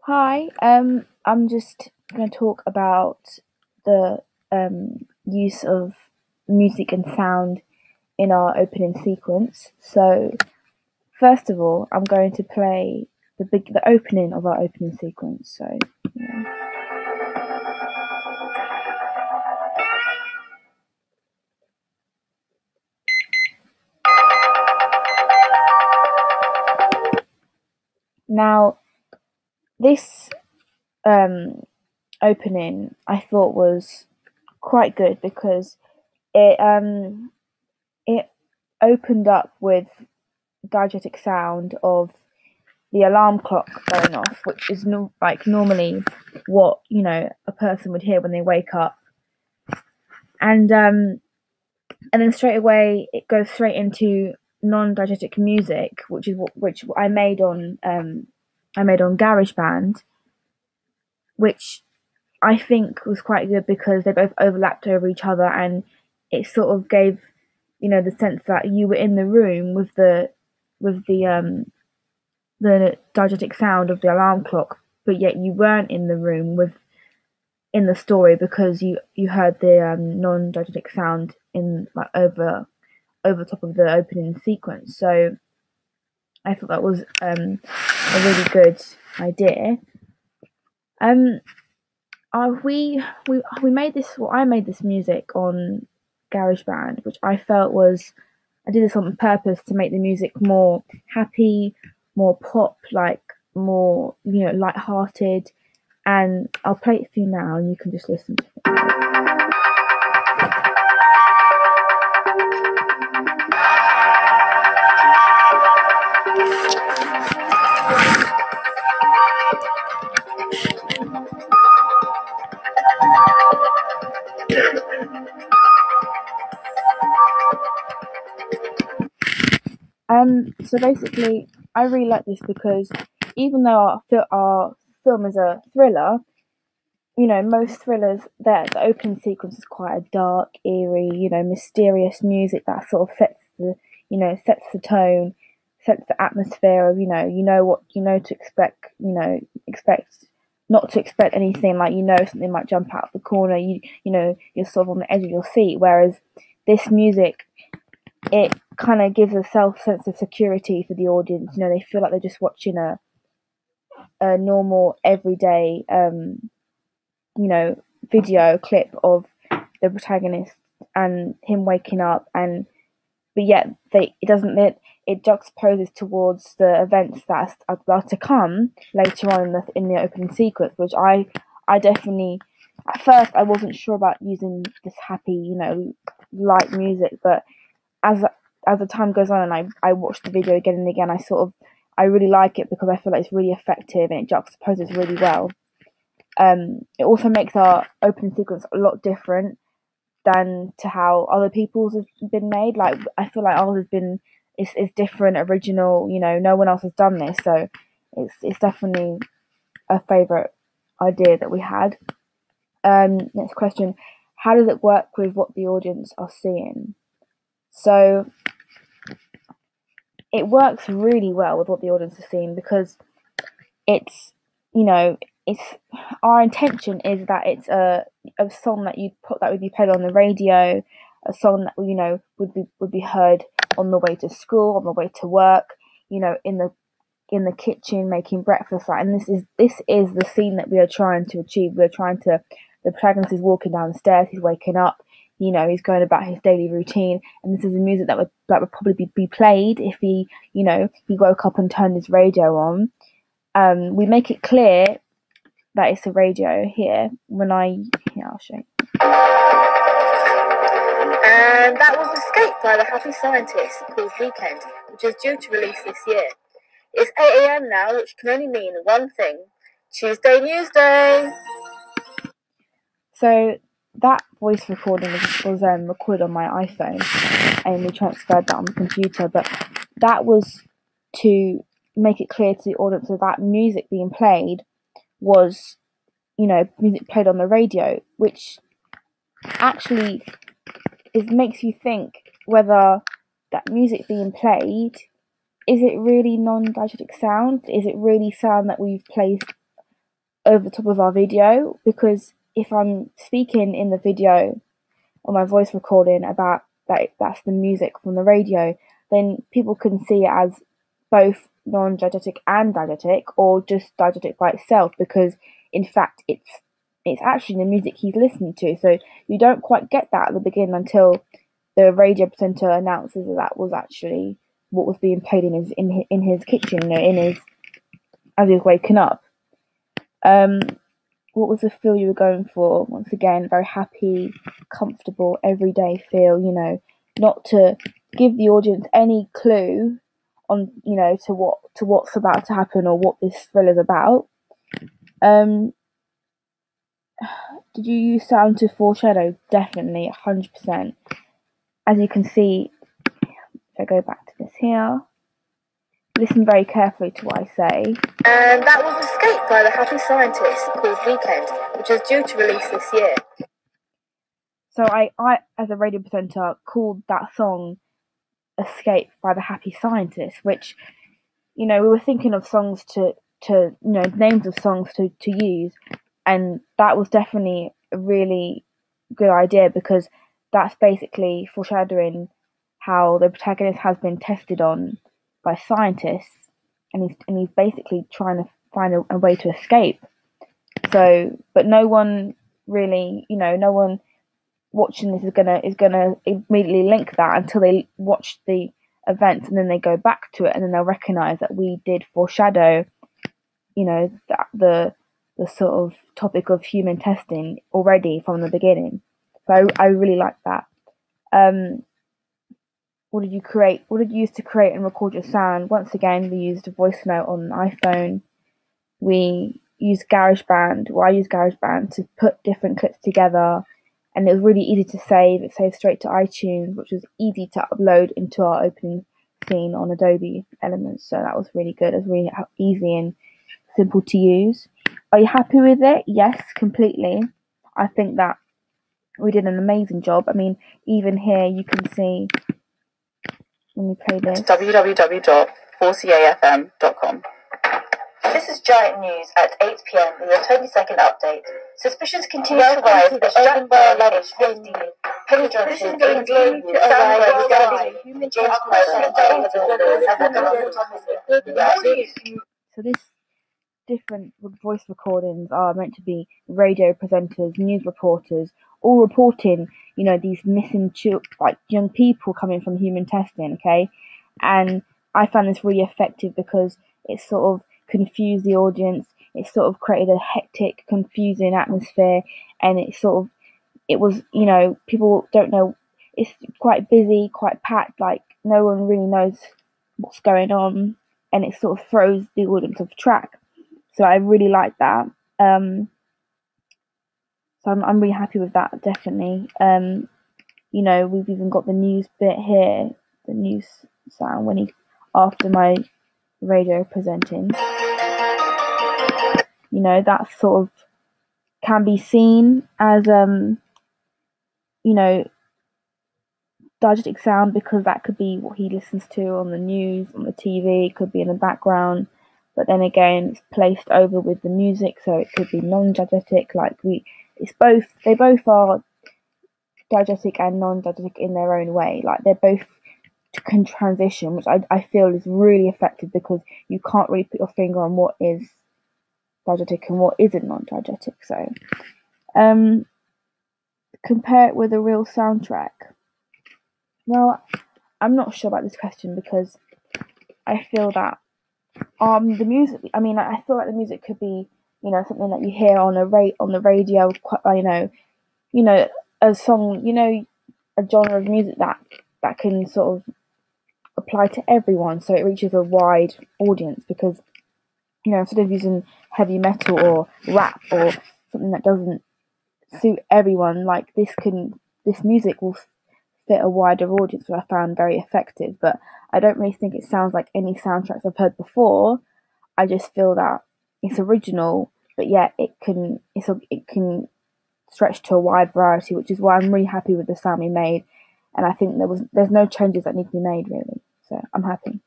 Hi, I'm just going to talk about the use of music and sound in our opening sequence. So, first of all, I'm going to play the opening of our opening sequence. So, yeah. Now this um, opening I thought was quite good because it opened up with diegetic sound of the alarm clock going off, which is normally what a person would hear when they wake up, and then straight away it goes straight into non-diegetic music, which I made on GarageBand, which I think was quite good because they both overlapped over each other, and it sort of gave the sense that you were in the room with the diegetic sound of the alarm clock, but yet you weren't in the room with in the story because you heard the non-diegetic sound in like over top of the opening sequence. So I thought that was a really good idea. Um, we made this. Well, I made this music on GarageBand, which I felt was I did this on purpose to make the music more happy, more pop, like more light-hearted. And I'll play it for you now, and you can just listen to it. So basically, I really like this because even though our film is a thriller, most thrillers, the opening sequence is quite a dark, eerie, mysterious music that sort of sets the tone, sets the atmosphere of what to expect, expect not to expect anything, like something might jump out of the corner, you're sort of on the edge of your seat. Whereas this music, it kind of gives a sense of security for the audience. They feel like they're just watching a normal everyday you know, video clip of the protagonist and him waking up, and but yet it juxtaposes towards the events that are to come later on in the opening sequence, which I definitely, at first I wasn't sure about using this happy, light music, but as as the time goes on and I watch the video again and again, I really like it because I feel like it's really effective and it juxtaposes really well. It also makes our opening sequence a lot different than to how other people's have been made. Like I feel like ours has been is different, original. No one else has done this, so it's definitely a favorite idea that we had. Next question: how does it work with what the audience are seeing? So it works really well with what the audience is seeing because it's you know it's our intention is that it's a song that would be played on the radio, a song that would be heard on the way to school, on the way to work, in the kitchen making breakfast. And this is the scene that we are trying to achieve. The protagonist is walking down the stairs, he's waking up, he's going about his daily routine, and this is the music that would probably be played if he woke up and turned his radio on. We make it clear that it's a radio here. I'll show you. And that was Escape by the Happy Scientist, called Weekend, which is due to release this year. It's 8 a.m. now, which can only mean one thing: Tuesday Newsday. So that voice recording was recorded on my iPhone, and we transferred that on the computer. But that was to make it clear to the audience that music being played was, music played on the radio, which actually makes you think whether that music being played, is it really non-diegetic sound? Is it really sound that we've placed over the top of our video, because if I'm speaking in the video or my voice recording about that's the music from the radio, then people can see it as both non-diegetic and diegetic, or just diegetic by itself, because in fact it's actually the music he's listening to. So you don't quite get that at the beginning until the radio presenter announces that was actually what was being played in his kitchen, in his as he was waking up. What was the feel you were going for? Once again, very happy, comfortable, everyday feel. Not to give the audience any clue on to what's about to happen or what this thriller's about. Did you use sound to foreshadow? Definitely, 100%. As you can see, if I go back to this here, listen very carefully to what I say. And that was Escape by the Happy Scientists, called Weekend, which is due to release this year. So I as a radio presenter, called that song Escape by the Happy Scientists, which, we were thinking of songs to names of songs to use, and that was definitely a really good idea, because that's basically foreshadowing how the protagonist has been tested on by scientists, and he's basically trying to find a way to escape. So, but no one really, no one watching this is gonna immediately link that until they watch the events, and then they go back to it, and then they'll recognize that we did foreshadow, that the sort of topic of human testing already from the beginning. So I really like that. What did you create? What did you use to create and record your sound? Once again, we used a voice note on an iPhone. We used GarageBand. Well, I used GarageBand to put different clips together, and it was really easy to save. It saved straight to iTunes, which was easy to upload into our opening scene on Adobe Elements. So that was really good. It was really easy and simple to use. Are you happy with it? Yes, completely. I think that we did an amazing job. I mean, even here you can see, when we play this, www.4cafm.com. This is Giant News at 8 p.m. with your 20-second update. Suspicions continue to rise as Jack Bauer alleged Penny Johnson being blamed with Sam regarding human transplant. So this different voice recordings are meant to be radio presenters, news reporters, all reporting, these missing young people coming from human testing, okay? And I found this really effective because it sort of confused the audience. It sort of created a hectic, confusing atmosphere, and it was, people don't know. It's quite busy, quite packed. Like, no one really knows what's going on, and it sort of throws the audience off track. So I really like that. So I'm really happy with that, definitely. We've even got the news bit here, the news sound after my radio presenting. That sort of can be seen as diegetic sound, because that could be what he listens to on the news, on the TV, it could be in the background. But then again, it's placed over with the music, so it could be non-diegetic. They both are diegetic and non-diegetic in their own way. Like, they're both can transition, which I feel is really effective, because you can't really put your finger on what is diegetic and what isn't non-diegetic. So, compare it with a real soundtrack. Well, I'm not sure about this question, because I feel that the music. I mean, I feel like the music could be, something that you hear on the radio. A song, a genre of music that can sort of apply to everyone, so it reaches a wide audience. Because, instead of using heavy metal or rap or something that doesn't suit everyone, like this music will fit a wider audience, which I found very effective. But I don't really think it sounds like any soundtracks I've heard before. I just feel that it's original, but yet it can stretch to a wide variety, which is why I'm really happy with the sound we made. And I think there's no changes that need to be made, really. So I'm happy.